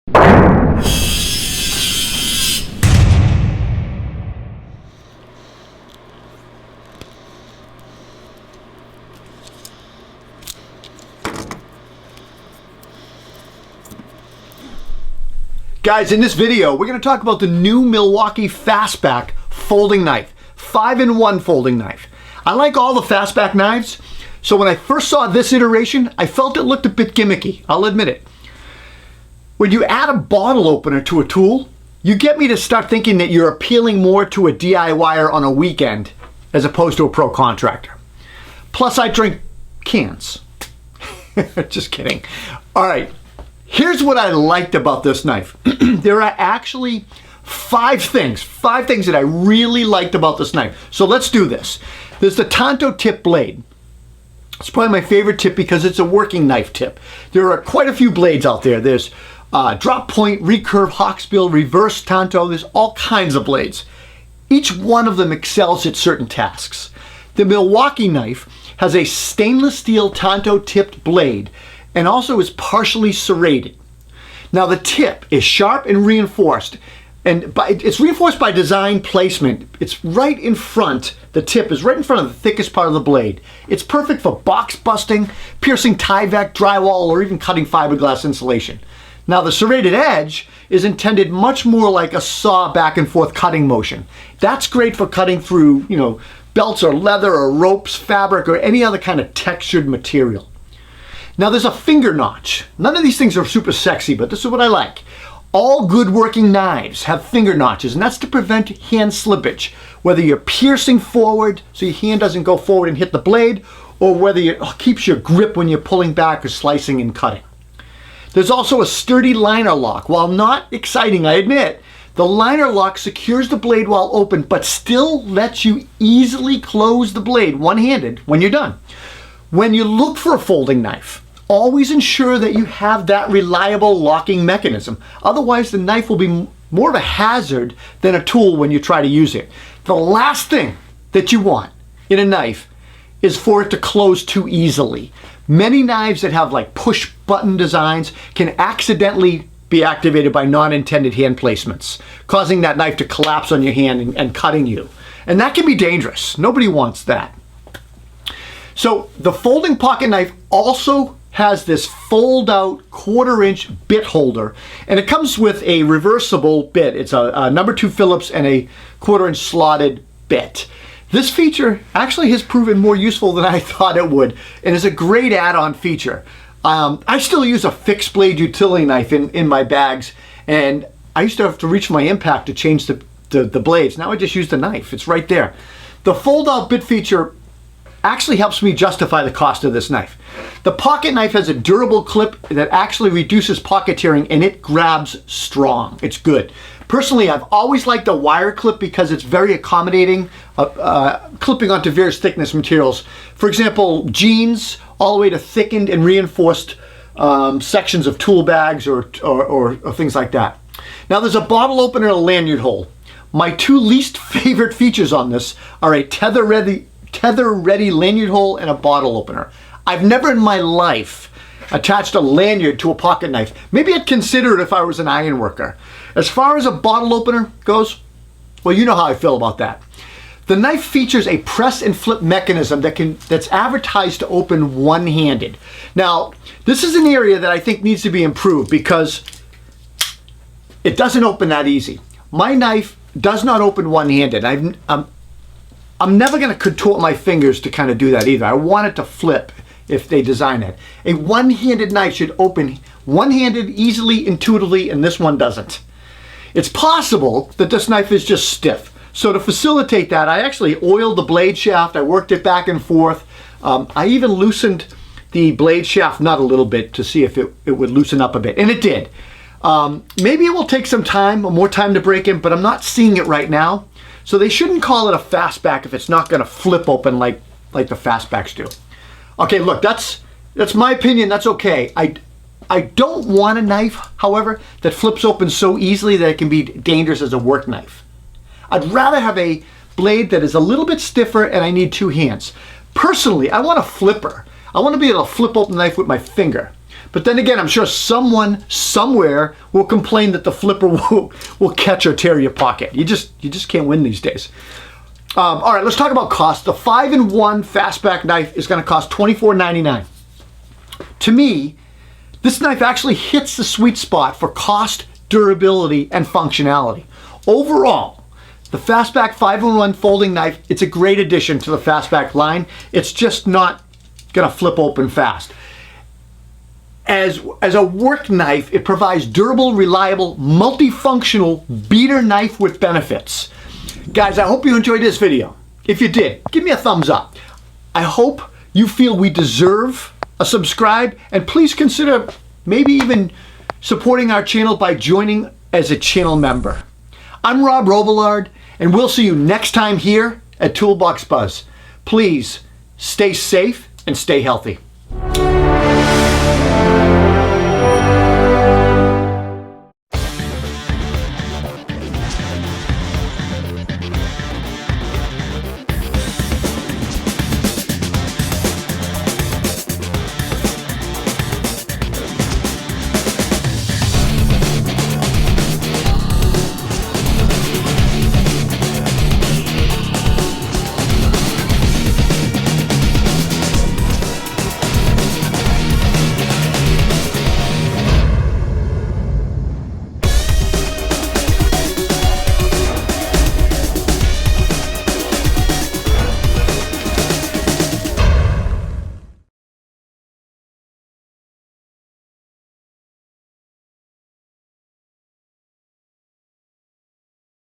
Guys, in this video, we're going to talk about the new Milwaukee FastBack folding knife, 5-in-1 folding knife. I like all the FastBack knives, so when I first saw this iteration, I felt it looked a bit gimmicky, I'll admit it. When you add a bottle opener to a tool, you get me to start thinking that you're appealing more to a DIYer on a weekend as opposed to a pro contractor. Plus, I drink cans. Just kidding. All right. Here's what I liked about this knife. There are actually five things that I really liked about this knife. So let's do this. There's the Tanto Tip Blade. It's probably my favorite tip because it's a working knife tip. There are quite a few blades out there. There's drop point, Recurve, Hawksbill, Reverse Tanto. There's all kinds of blades. Each one of them excels at certain tasks. The Milwaukee knife has a stainless steel Tanto tipped blade and also is partially serrated. Now the tip is sharp and reinforced, and it's reinforced by design placement. It's right in front, the tip is right in front of the thickest part of the blade. It's perfect for box busting, piercing Tyvek, drywall, or even cutting fiberglass insulation. Now the serrated edge is intended much more like a saw back and forth cutting motion. That's great for cutting through, belts or leather or ropes, fabric, or any other kind of textured material. Now there's a finger notch. None of these things are super sexy, but this is what I like. All good working knives have finger notches, and that's to prevent hand slippage. Whether you're piercing forward so your hand doesn't go forward and hit the blade, or whether it keeps your grip when you're pulling back or slicing and cutting. There's also a sturdy liner lock. While not exciting, I admit, the liner lock secures the blade while open, but still lets you easily close the blade one-handed when you're done. When you look for a folding knife, always ensure that you have that reliable locking mechanism. Otherwise, the knife will be more of a hazard than a tool when you try to use it. The last thing that you want in a knife is for it to close too easily. Many knives that have like push button designs can accidentally be activated by non-intended hand placements, causing that knife to collapse on your hand and cutting you. And that can be dangerous. Nobody wants that. So the folding pocket knife also has this fold-out 1/4-inch bit holder, and it comes with a reversible bit. It's a number 2 Phillips and a 1/4-inch slotted bit. This feature actually has proven more useful than I thought it would, and is a great add-on feature. I still use a fixed blade utility knife in my bags, and I used to have to reach for my impact to change the blades. Now I just use the knife. It's right there. The fold-out bit feature actually helps me justify the cost of this knife. The pocket knife has a durable clip that actually reduces pocket tearing, and it grabs strong. It's good. Personally, I've always liked the wire clip because it's very accommodating, clipping onto various thickness materials. For example, jeans, all the way to thickened and reinforced sections of tool bags or things like that. Now there's a bottle opener and a lanyard hole. My two least favorite features on this are a tether ready lanyard hole and a bottle opener. I've never in my life attached a lanyard to a pocket knife. Maybe I'd consider it if I was an iron worker. As far as a bottle opener goes, well, you know how I feel about that. The knife features a press and flip mechanism that's advertised to open one-handed. Now, this is an area that I think needs to be improved because it doesn't open that easy. My knife does not open one-handed. I'm never going to contort my fingers to kind of do that either. I want it to flip if they design it. A one-handed knife should open one-handed easily, intuitively, and this one doesn't. It's possible that this knife is just stiff. So to facilitate that, I actually oiled the blade shaft. I worked it back and forth. I even loosened the blade shaft nut a little bit to see if it would loosen up a bit, and it did. Maybe it will take some time, more time to break in, but I'm not seeing it right now. So they shouldn't call it a FastBack if it's not going to flip open like the FastBacks do. Okay, look, that's my opinion. That's okay. I don't want a knife, however, that flips open so easily that it can be dangerous as a work knife. I'd rather have a blade that is a little bit stiffer and I need two hands. Personally, I want a flipper. I want to be able to flip open the knife with my finger. But then again, I'm sure someone somewhere will complain that the flipper will catch or tear your pocket. You just can't win these days. All right, let's talk about cost. The 5-in-1 FastBack knife is going to cost $24.99. To me, this knife actually hits the sweet spot for cost, durability, and functionality. Overall, the FastBack 5-in-1 folding knife, it's a great addition to the FastBack line. It's just not going to flip open fast. As a work knife, it provides durable, reliable, multifunctional beater knife with benefits. Guys, I hope you enjoyed this video. If you did, give me a thumbs up. I hope you feel we deserve a subscribe, and please consider maybe even supporting our channel by joining as a channel member. I'm Rob Robillard, and we'll see you next time here at Toolbox Buzz. Please stay safe and stay healthy.